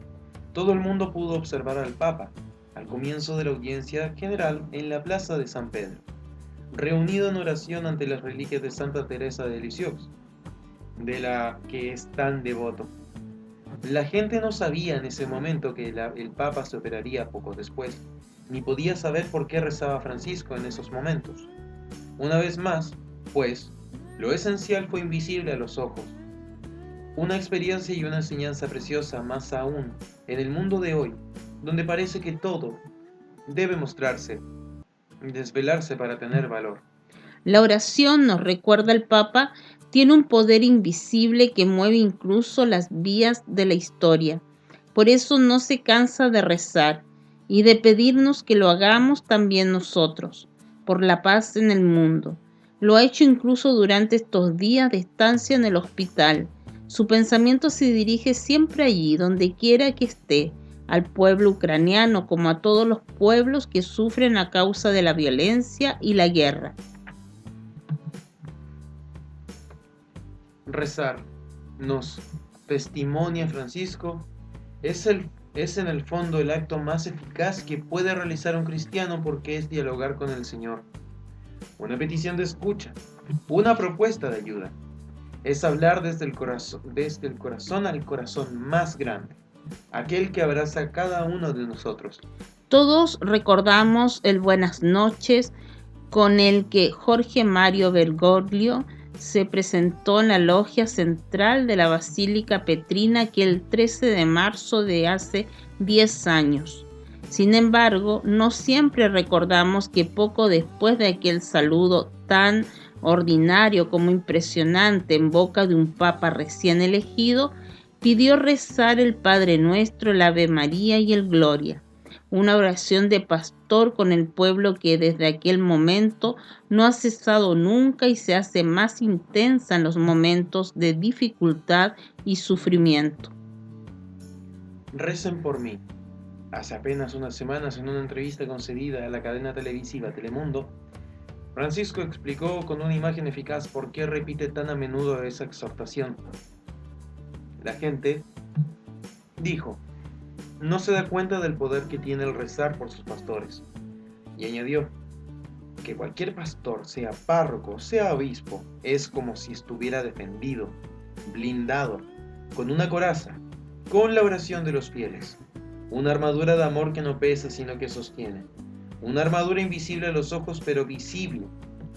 todo el mundo pudo observar al Papa al comienzo de la audiencia general en la plaza de San Pedro, reunido en oración ante las reliquias de Santa Teresa de Lisieux, de la que es tan devoto. La gente no sabía en ese momento que el Papa se operaría poco después, ni podía saber por qué rezaba Francisco en esos momentos. Una vez más, pues, lo esencial fue invisible a los ojos. Una experiencia y una enseñanza preciosa más aún en el mundo de hoy, donde parece que todo debe mostrarse, desvelarse para tener valor. La oración, nos recuerda el Papa, tiene un poder invisible que mueve incluso las vías de la historia. Por eso no se cansa de rezar y de pedirnos que lo hagamos también nosotros, por la paz en el mundo. Lo ha hecho incluso durante estos días de estancia en el hospital. Su pensamiento se dirige siempre allí, donde quiera que esté, al pueblo ucraniano como a todos los pueblos que sufren a causa de la violencia y la guerra. Rezar, nos testimonia Francisco, es en el fondo el acto más eficaz que puede realizar un cristiano, porque es dialogar con el Señor. Una petición de escucha, una propuesta de ayuda. Es hablar desde el corazón al corazón más grande, aquel que abraza a cada uno de nosotros. Todos recordamos el buenas noches con el que Jorge Mario Bergoglio se presentó en la logia central de la Basílica Petrina aquel 13 de marzo de hace 10 años. Sin embargo, no siempre recordamos que poco después de aquel saludo tan ordinario como impresionante en boca de un papa recién elegido, pidió rezar el Padre Nuestro, el Ave María y el Gloria, una oración de pastor con el pueblo que desde aquel momento no ha cesado nunca y se hace más intensa en los momentos de dificultad y sufrimiento. Recen por mí. Hace apenas unas semanas, en una entrevista concedida a la cadena televisiva Telemundo, Francisco explicó con una imagen eficaz por qué repite tan a menudo esa exhortación. La gente, dijo, no se da cuenta del poder que tiene el rezar por sus pastores. Y añadió que cualquier pastor, sea párroco, sea obispo, es como si estuviera defendido, blindado, con una coraza, con la oración de los fieles. Una armadura de amor que no pesa sino que sostiene. Una armadura invisible a los ojos pero visible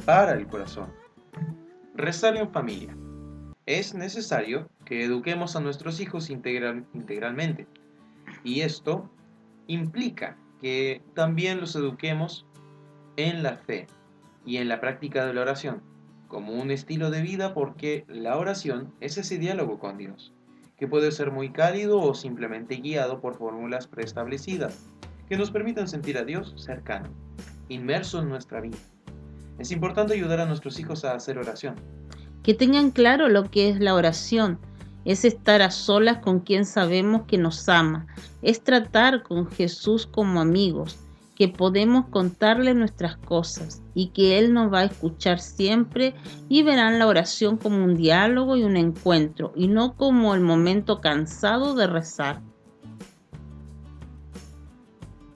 para el corazón. Rezar en familia. Es necesario que eduquemos a nuestros hijos integralmente. Y esto implica que también los eduquemos en la fe y en la práctica de la oración, como un estilo de vida, porque la oración es ese diálogo con Dios, que puede ser muy cálido o simplemente guiado por fórmulas preestablecidas, que nos permitan sentir a Dios cercano, inmerso en nuestra vida. Es importante ayudar a nuestros hijos a hacer oración. Que tengan claro lo que es la oración. Es estar a solas con quien sabemos que nos ama. Es tratar con Jesús como amigos, que podemos contarle nuestras cosas y que Él nos va a escuchar siempre, y verán la oración como un diálogo y un encuentro y no como el momento cansado de rezar.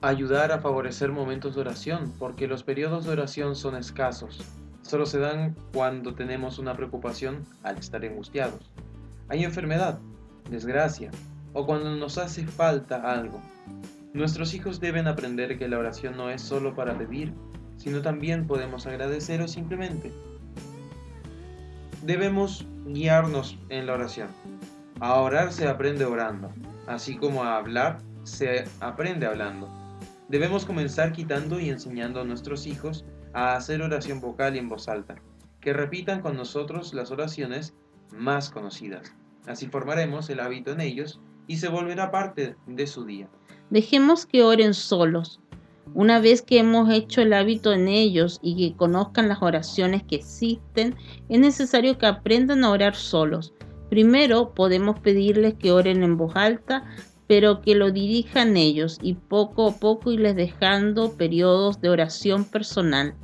Ayudar a favorecer momentos de oración, porque los periodos de oración son escasos. Solo se dan cuando tenemos una preocupación al estar angustiados. Hay enfermedad, desgracia, o cuando nos hace falta algo. Nuestros hijos deben aprender que la oración no es solo para pedir, sino también podemos agradecer o simplemente. Debemos guiarnos en la oración. A orar se aprende orando, así como a hablar se aprende hablando. Debemos comenzar quitando y enseñando a nuestros hijos a hacer oración vocal y en voz alta, que repitan con nosotros las oraciones más conocidas. Así formaremos el hábito en ellos y se volverá parte de su día. Dejemos que oren solos. Una vez que hemos hecho el hábito en ellos y que conozcan las oraciones que existen, es necesario que aprendan a orar solos. Primero podemos pedirles que oren en voz alta, pero que lo dirijan ellos y poco a poco irles dejando periodos de oración personal.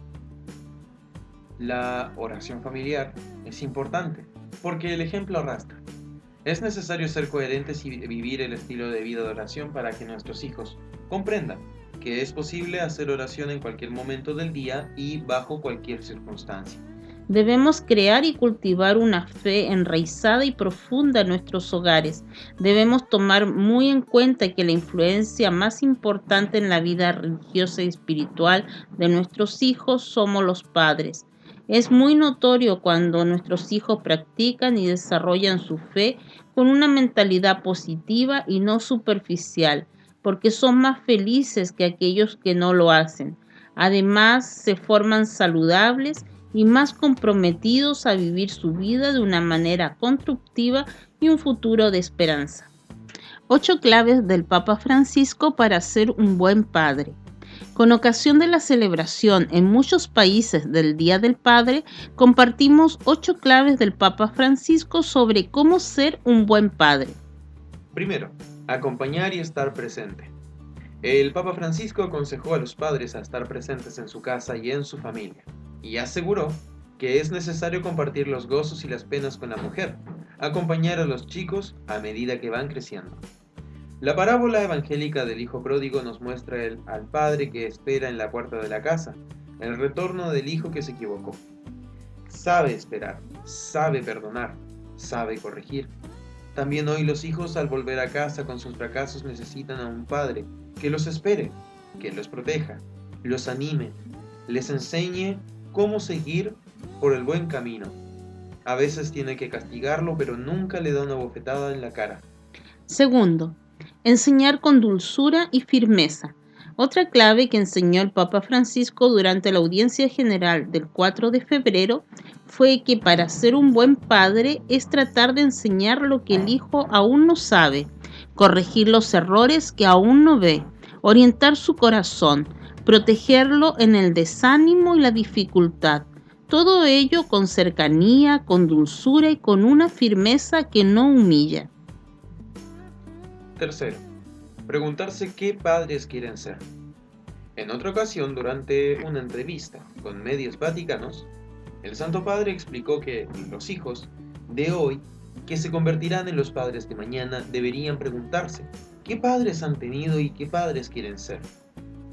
La oración familiar es importante porque el ejemplo arrastra. Es necesario ser coherentes y vivir el estilo de vida de oración para que nuestros hijos comprendan que es posible hacer oración en cualquier momento del día y bajo cualquier circunstancia. Debemos crear y cultivar una fe enraizada y profunda en nuestros hogares. Debemos tomar muy en cuenta que la influencia más importante en la vida religiosa y espiritual de nuestros hijos somos los padres. Es muy notorio cuando nuestros hijos practican y desarrollan su fe con una mentalidad positiva y no superficial, porque son más felices que aquellos que no lo hacen. Además, se forman saludables y más comprometidos a vivir su vida de una manera constructiva y un futuro de esperanza. 8 claves del Papa Francisco para ser un buen padre. Con ocasión de la celebración en muchos países del Día del Padre, compartimos 8 claves del Papa Francisco sobre cómo ser un buen padre. Primero, acompañar y estar presente. El Papa Francisco aconsejó a los padres a estar presentes en su casa y en su familia, y aseguró que es necesario compartir los gozos y las penas con la mujer, acompañar a los chicos a medida que van creciendo. La parábola evangélica del hijo pródigo nos muestra al padre que espera en la puerta de la casa, el retorno del hijo que se equivocó. Sabe esperar, sabe perdonar, sabe corregir. También hoy los hijos al volver a casa con sus fracasos necesitan a un padre que los espere, que los proteja, los anime, les enseñe cómo seguir por el buen camino. A veces tiene que castigarlo, pero nunca le da una bofetada en la cara. Segundo, enseñar con dulzura y firmeza. Otra clave que enseñó el Papa Francisco durante la audiencia general del 4 de febrero fue que para ser un buen padre es tratar de enseñar lo que el hijo aún no sabe, corregir los errores que aún no ve, orientar su corazón, protegerlo en el desánimo y la dificultad. Todo ello con cercanía, con dulzura y con una firmeza que no humilla. Tercero, preguntarse qué padres quieren ser. En otra ocasión, durante una entrevista con medios vaticanos, el Santo Padre explicó que los hijos de hoy, que se convertirán en los padres de mañana, deberían preguntarse qué padres han tenido y qué padres quieren ser.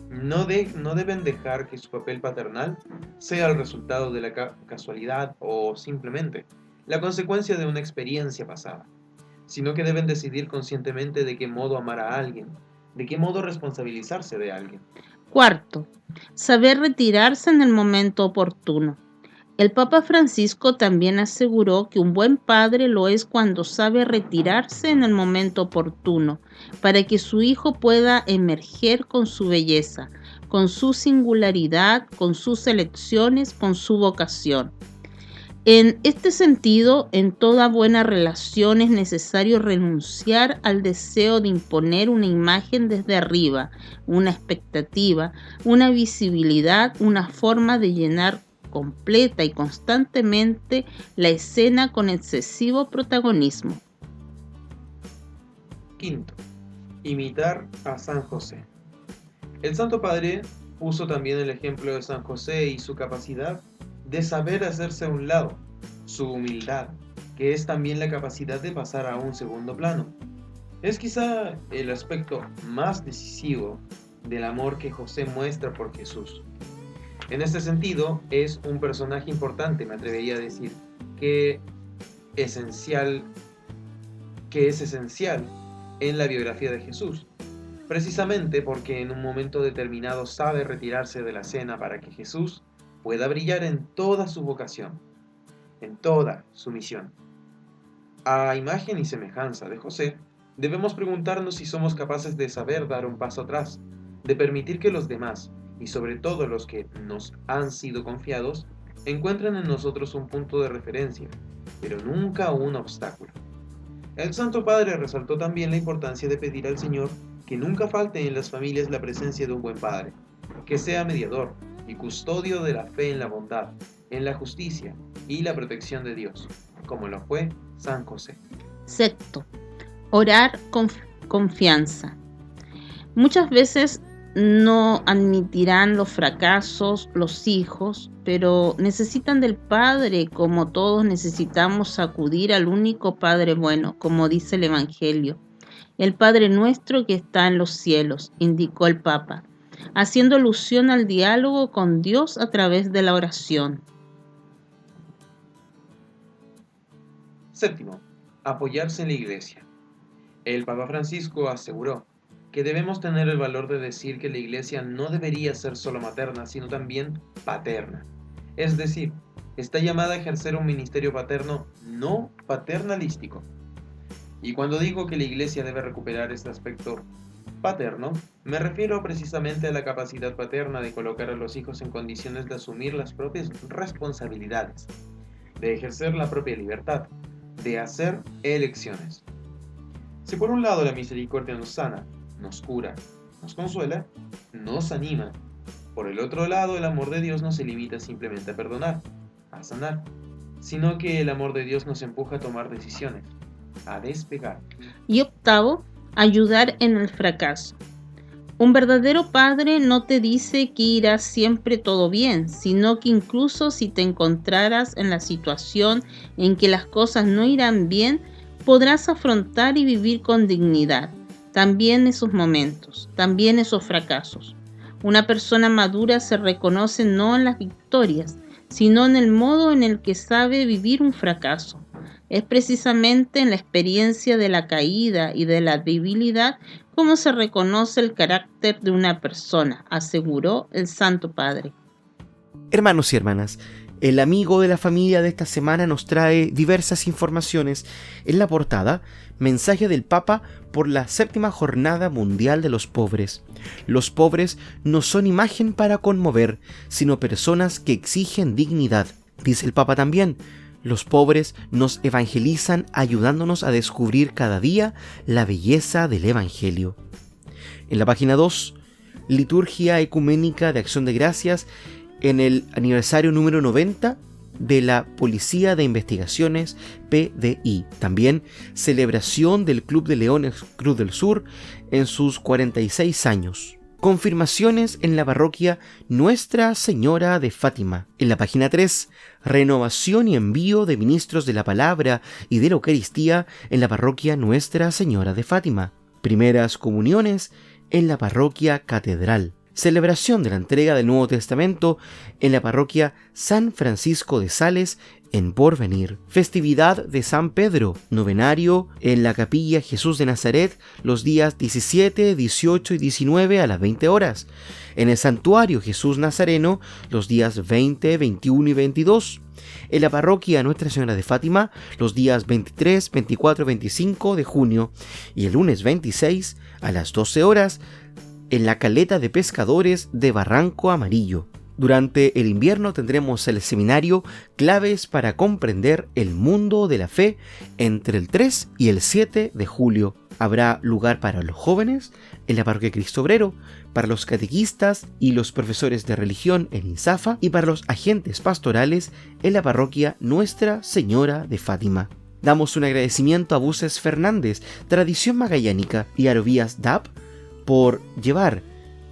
No deben dejar que su papel paternal sea el resultado de la casualidad o simplemente la consecuencia de una experiencia pasada, sino que deben decidir conscientemente de qué modo amar a alguien, de qué modo responsabilizarse de alguien. Cuarto, saber retirarse en el momento oportuno. El Papa Francisco también aseguró que un buen padre lo es cuando sabe retirarse en el momento oportuno, para que su hijo pueda emerger con su belleza, con su singularidad, con sus elecciones, con su vocación. En este sentido, en toda buena relación es necesario renunciar al deseo de imponer una imagen desde arriba, una expectativa, una visibilidad, una forma de llenar completa y constantemente la escena con excesivo protagonismo. Quinto, imitar a San José. El Santo Padre puso también el ejemplo de San José y su capacidad de saber hacerse a un lado, su humildad, que es también la capacidad de pasar a un segundo plano. Es quizá el aspecto más decisivo del amor que José muestra por Jesús. En este sentido, es un personaje importante, me atrevería a decir, que es esencial en la biografía de Jesús, precisamente porque en un momento determinado sabe retirarse de la escena para que Jesús pueda brillar en toda su vocación, en toda su misión. A imagen y semejanza de José, debemos preguntarnos si somos capaces de saber dar un paso atrás, de permitir que los demás, y sobre todo los que nos han sido confiados, encuentren en nosotros un punto de referencia, pero nunca un obstáculo. El Santo Padre resaltó también la importancia de pedir al Señor que nunca falte en las familias la presencia de un buen padre, que sea mediador y custodio de la fe en la bondad, en la justicia y la protección de Dios, como lo fue San José. Sexto, orar con confianza. Muchas veces no admitirán los fracasos los hijos, pero necesitan del Padre como todos necesitamos acudir al único Padre bueno, como dice el Evangelio. El Padre nuestro que está en los cielos, indicó el Papa, haciendo alusión al diálogo con Dios a través de la oración. Séptimo, apoyarse en la Iglesia. El Papa Francisco aseguró que debemos tener el valor de decir que la Iglesia no debería ser solo materna, sino también paterna. Es decir, está llamada a ejercer un ministerio paterno no paternalístico. Y cuando digo que la Iglesia debe recuperar este aspecto paterno, me refiero precisamente a la capacidad paterna de colocar a los hijos en condiciones de asumir las propias responsabilidades, de ejercer la propia libertad, de hacer elecciones. Si por un lado la misericordia nos sana, nos cura, nos consuela, nos anima, por el otro lado el amor de Dios no se limita simplemente a perdonar, a sanar, sino que el amor de Dios nos empuja a tomar decisiones, a despegar. Y octavo, ayudar en el fracaso. Un verdadero padre no te dice que irá siempre todo bien, sino que incluso si te encontraras en la situación en que las cosas no irán bien, podrás afrontar y vivir con dignidad también esos momentos, también esos fracasos. Una persona madura se reconoce no en las victorias, sino en el modo en el que sabe vivir un fracaso. Es precisamente en la experiencia de la caída y de la debilidad como se reconoce el carácter de una persona, aseguró el Santo Padre. Hermanos y hermanas, El amigo de la familia de esta semana nos trae diversas informaciones. En la portada, mensaje del Papa por la 7ª Jornada Mundial de los Pobres. Los pobres no son imagen para conmover, sino personas que exigen dignidad. Dice el Papa también, los pobres nos evangelizan ayudándonos a descubrir cada día la belleza del Evangelio. En la página 2, Liturgia Ecuménica de Acción de Gracias en el aniversario número 90 de la Policía de Investigaciones PDI. También celebración del Club de Leones Cruz del Sur en sus 46 años. Confirmaciones en la parroquia Nuestra Señora de Fátima. En la página 3, renovación y envío de ministros de la Palabra y de la Eucaristía en la parroquia Nuestra Señora de Fátima. Primeras comuniones en la parroquia Catedral. Celebración de la entrega del Nuevo Testamento en la parroquia San Francisco de Sales en Porvenir. Festividad de San Pedro, novenario en la capilla Jesús de Nazaret los días 17, 18 y 19 a las 20 horas. En el santuario Jesús Nazareno los días 20, 21 y 22. En la parroquia Nuestra Señora de Fátima los días 23, 24 y 25 de junio. Y el lunes 26 a las 12 horas en la caleta de pescadores de Barranco Amarillo. Durante el invierno tendremos el seminario Claves para comprender el mundo de la fe entre el 3 y el 7 de julio. Habrá lugar para los jóvenes en la parroquia Cristo Obrero, para los catequistas y los profesores de religión en INSAFA y para los agentes pastorales en la parroquia Nuestra Señora de Fátima. Damos un agradecimiento a Buses Fernández, Tradición Magallánica y Aerovías DAP por llevar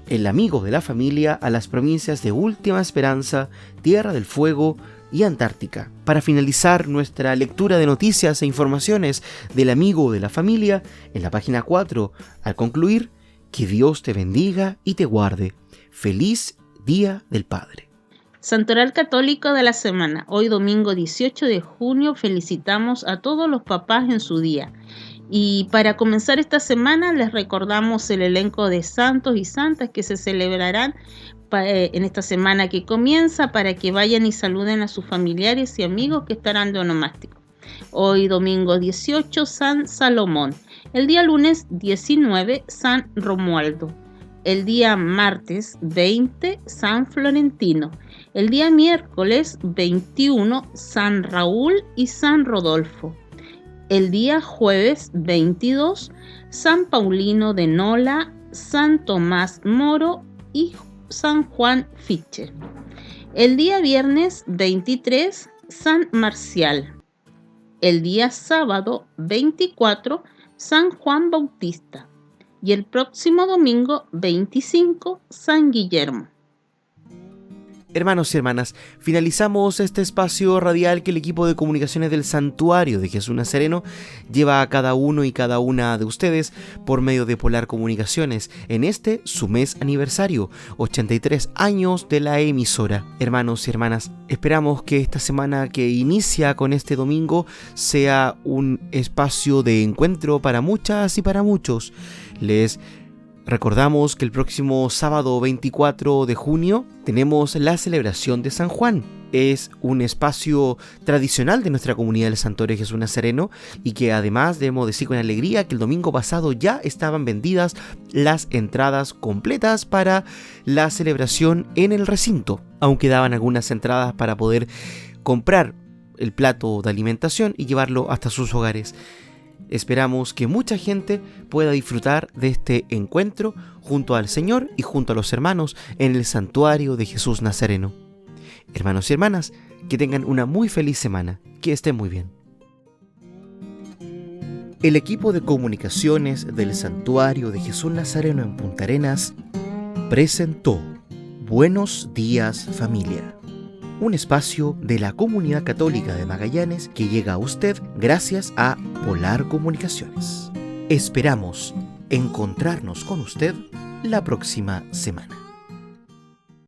el amigo de la familia a las provincias de Última Esperanza, Tierra del Fuego y Antártica. Para finalizar nuestra lectura de noticias e informaciones del amigo de la familia, en la página 4, al concluir, que Dios te bendiga y te guarde. Feliz Día del Padre. Santoral Católico de la semana. Hoy domingo 18 de junio felicitamos a todos los papás en su día. Y para comenzar esta semana les recordamos el elenco de santos y santas que se celebrarán en esta semana que comienza para que vayan y saluden a sus familiares y amigos que estarán de onomástico. Hoy domingo 18 San Salomón, el día lunes 19 San Romualdo, el día martes 20 San Florentino, el día miércoles 21 San Raúl y San Rodolfo. El día jueves 22, San Paulino de Nola, San Tomás Moro y San Juan Fischer. El día viernes 23, San Marcial. El día sábado 24, San Juan Bautista. Y el próximo domingo 25, San Guillermo. Hermanos y hermanas, finalizamos este espacio radial que el equipo de comunicaciones del Santuario de Jesús Nazareno lleva a cada uno y cada una de ustedes por medio de Polar Comunicaciones en este su mes aniversario, 83 años de la emisora. Hermanos y hermanas, esperamos que esta semana que inicia con este domingo sea un espacio de encuentro para muchas y para muchos. Les recordamos que el próximo sábado 24 de junio tenemos la celebración de San Juan. Es un espacio tradicional de nuestra comunidad del Santuario de Jesús Nazareno y que además debemos decir con alegría que el domingo pasado ya estaban vendidas las entradas completas para la celebración en el recinto. Aún quedaban algunas entradas para poder comprar el plato de alimentación y llevarlo hasta sus hogares. Esperamos que mucha gente pueda disfrutar de este encuentro junto al Señor y junto a los hermanos en el Santuario de Jesús Nazareno. Hermanos y hermanas, que tengan una muy feliz semana, que estén muy bien. El equipo de comunicaciones del Santuario de Jesús Nazareno en Punta Arenas presentó Buenos Días Familia, un espacio de la comunidad católica de Magallanes que llega a usted gracias a Polar Comunicaciones. Esperamos encontrarnos con usted la próxima semana.